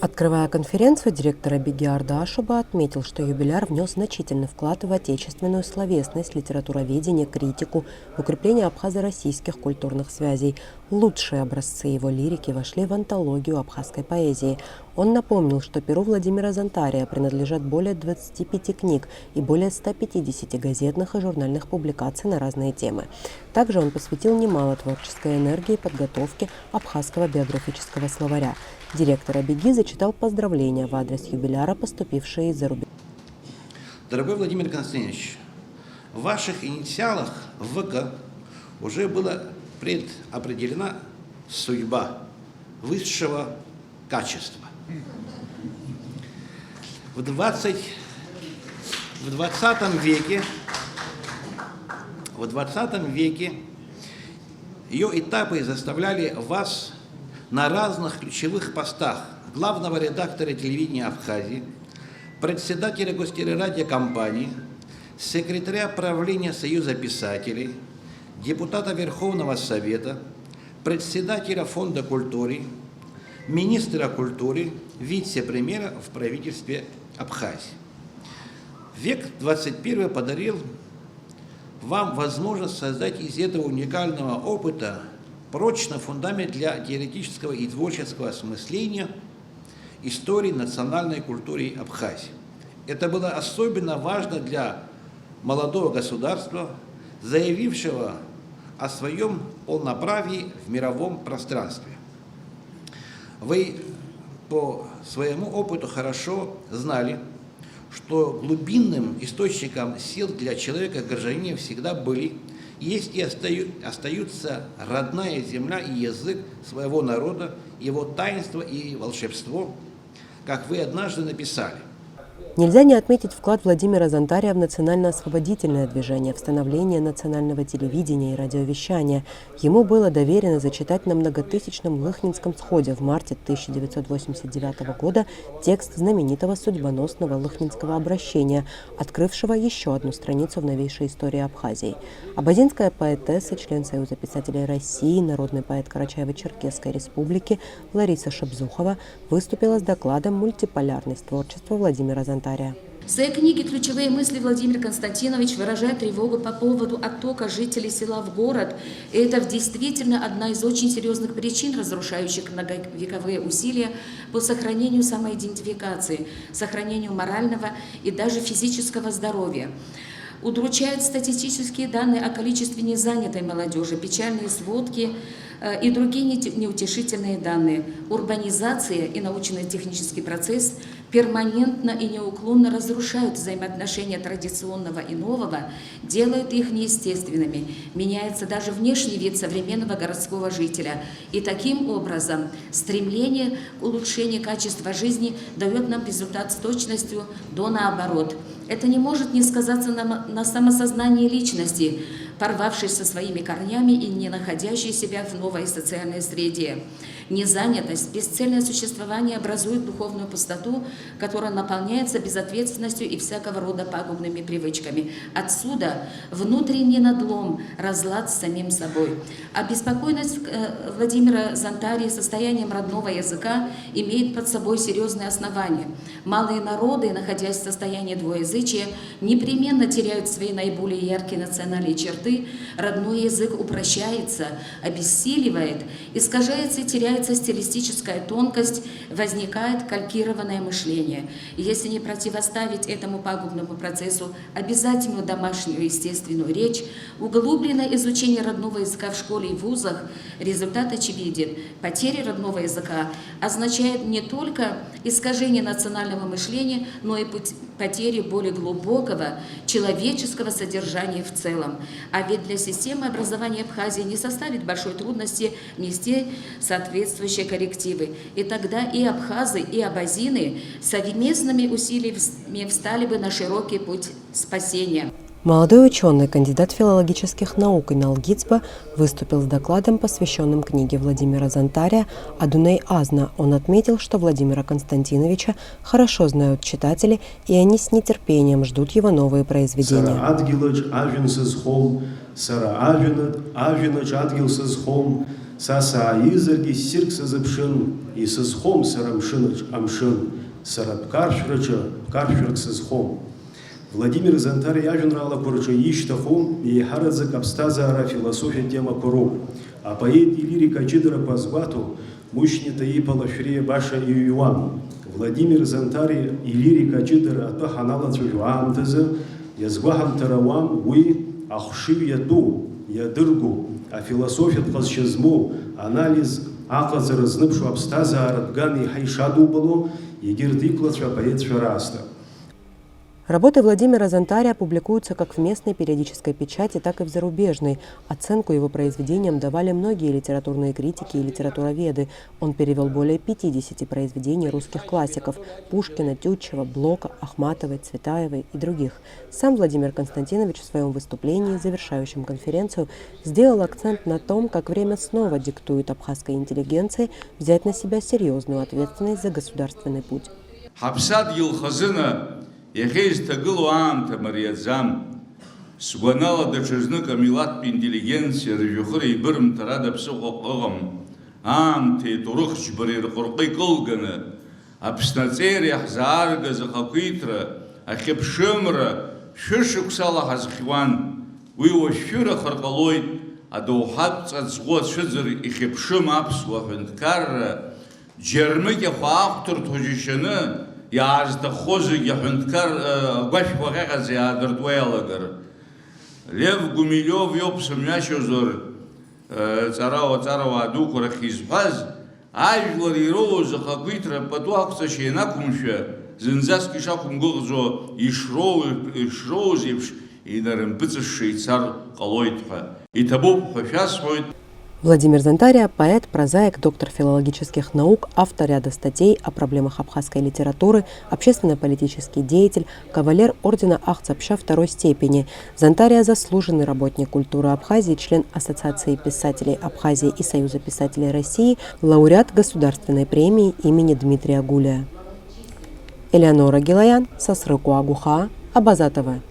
Открывая конференцию, директор Абиги Ардашуба отметил, что юбиляр внес значительный вклад в отечественную словесность, литературоведение, критику, в укрепление абхазо-российских культурных связей. Лучшие образцы его лирики вошли в антологию абхазской поэзии. Он напомнил, что перу Владимира Зонтария принадлежат более 25 книг и более 150 газетных и журнальных публикаций на разные темы. Также он посвятил немало творческой энергии подготовке абхазского биографического словаря. Директор Абиги зачитал поздравления в адрес юбиляра, поступившие из-за рубежа. Дорогой Владимир Константинович, в ваших инициалах ВК уже была предопределена судьба высшего качества. В 20 веке ее этапы заставляли вас на разных ключевых постах главного редактора телевидения Абхазии, председателя гостелерадиокомпании, секретаря правления Союза писателей, депутата Верховного Совета, председателя Фонда культуры, министра культуры, вице-премьера в правительстве Абхазии. Век 21 подарил вам возможность создать из этого уникального опыта прочный фундамент для теоретического и творческого осмысления истории национальной культуры Абхазии. Это было особенно важно для молодого государства, заявившего о своем полноправии в мировом пространстве. Вы по своему опыту хорошо знали, что глубинным источником сил для человека, гражданина, всегда были, есть и остаются родная земля и язык своего народа, его таинство и волшебство, как вы однажды написали. Нельзя не отметить вклад Владимира Зонтария в национально-освободительное движение, в становление национального телевидения и радиовещания. Ему было доверено зачитать на многотысячном Лыхнинском сходе в марте 1989 года текст знаменитого судьбоносного Лыхнинского обращения, открывшего еще одну страницу в новейшей истории Абхазии. Абазинская поэтесса, член Союза писателей России, народный поэт Карачаево-Черкесской республики Лариса Шабзухова выступила с докладом «Мультиполярность творчества Владимира Зонтария». В своей книге «Ключевые мысли» Владимир Константинович выражает тревогу по поводу оттока жителей села в город. И это действительно одна из очень серьезных причин, разрушающих многовековые усилия по сохранению самоидентификации, сохранению морального и даже физического здоровья. Удручают статистические данные о количестве незанятой молодежи, печальные сводки и другие неутешительные данные. Урбанизация и научно-технический процесс перманентно и неуклонно разрушают взаимоотношения традиционного и нового, делают их неестественными. Меняется даже внешний вид современного городского жителя. И таким образом стремление к улучшению качества жизни дает нам результат с точностью до наоборот. Это не может не сказаться на самосознании личности, порвавшей со своими корнями и не находящей себя в новой социальной среде. Незанятость, бесцельное существование образует духовную пустоту, которая наполняется безответственностью и всякого рода пагубными привычками. Отсюда внутренний надлом, разлад с самим собой. Обеспокоенность Владимира Зонтария состоянием родного языка имеет под собой серьезные основания. Малые народы, находясь в состоянии двуязычия, непременно теряют свои наиболее яркие национальные черты, родной язык упрощается, обессиливает, искажается и теряется стилистическая тонкость, возникает калькированное мышление. И если не противоставить этому пагубному процессу обязательную домашнюю естественную речь, углубленное изучение родного языка в школе и вузах, результат очевиден. Потеря родного языка означает не только искажение национального мышления, но и потерю более глубокого человеческого содержания в целом. А ведь для системы образования Абхазии не составит большой трудности внести соответствующие коррективы. И тогда и абхазы, и абазины совместными усилиями встали бы на широкий путь спасения. Молодой ученый, кандидат филологических наук Инал Гицба, выступил с докладом, посвященным книге Владимира Зонтария «Адуней Азна». Он отметил, что Владимира Константиновича хорошо знают читатели, и они с нетерпением ждут его новые произведения. Саса изерги сирк сазапшин, и сазхом сарамшинач амшин, сарат каршвирк сазхом. Владимир Зонтарь яженрала курча иштахом и харадзак абстазара философия тема кору. А поэт и лирика чидра позвату мощнита и палашрия баша и юам. Владимир Зонтарь и лирика чидра ато ханала чужуам таза, язгвахам таравам уи ахшив яту, ядыргу, а философия тхазшизму, анализ аказа разнывшу абстазара дгани хайшаду было, егирдиклача поэт шараста. Работы Владимира Зонтаря публикуются как в местной периодической печати, так и в зарубежной. Оценку его произведениям давали многие литературные критики и литературоведы. Он перевел более 50 произведений русских классиков – Пушкина, Тютчева, Блока, Ахматовой, Цветаевой и других. Сам Владимир Константинович в своем выступлении, завершающем конференцию, сделал акцент на том, как время снова диктует абхазской интеллигенции взять на себя серьезную ответственность за государственный путь. Ехейз тагылу аамҭа мариаӡам, сгәанала даҽазнык амилаттә интеллигенциа ржәҩахыр еибырымҭар ада ԥсыхәа ыҟам, аамҭа иҭоурых џьбара ирҟырҟы икылганы, Аԥсны аҵеира иаҳзааргаз ахақәиҭра, ахьыԥшымра шәышықәсала ҳазхьуан, уи уашәшәырахар ҟалоит, адоуҳатә ҵаҵӷәы ацәыӡыр ихьыԥшым аԥсуа ҳәынҭқарра, џьармыкьахә аахәҭырҭәо џьышьаны, иаазҭаххо зегьы аҳәынҭқар агәашәқәа ҟьаҟьаӡа иаадыртуа иалагар. Лев Гумилиов иоуп сымҩашьозар ҵарауаа дуқәа рахь изҳәаз, ажәлар ироуз ахақәиҭра пату ақәҵашьа ианақәымшәа, зынӡаск ишақәымгәыӷӡо ишроуз еиԥш инарымпыҵышша ицар ҟалоит ҳәа. Иҭабуп ҳәа шәасҳәоит. Владимир Зонтарь – поэт, прозаик, доктор филологических наук, автор ряда статей о проблемах абхазской литературы, общественно-политический деятель, кавалер ордена Ахцапша второй степени. Зонтарь – заслуженный работник культуры Абхазии, член Ассоциации писателей Абхазии и Союза писателей России, лауреат Государственной премии имени Дмитрия Гулия. Элеонора Гилаян, Сосрыкуагуха, Абаза ТВ.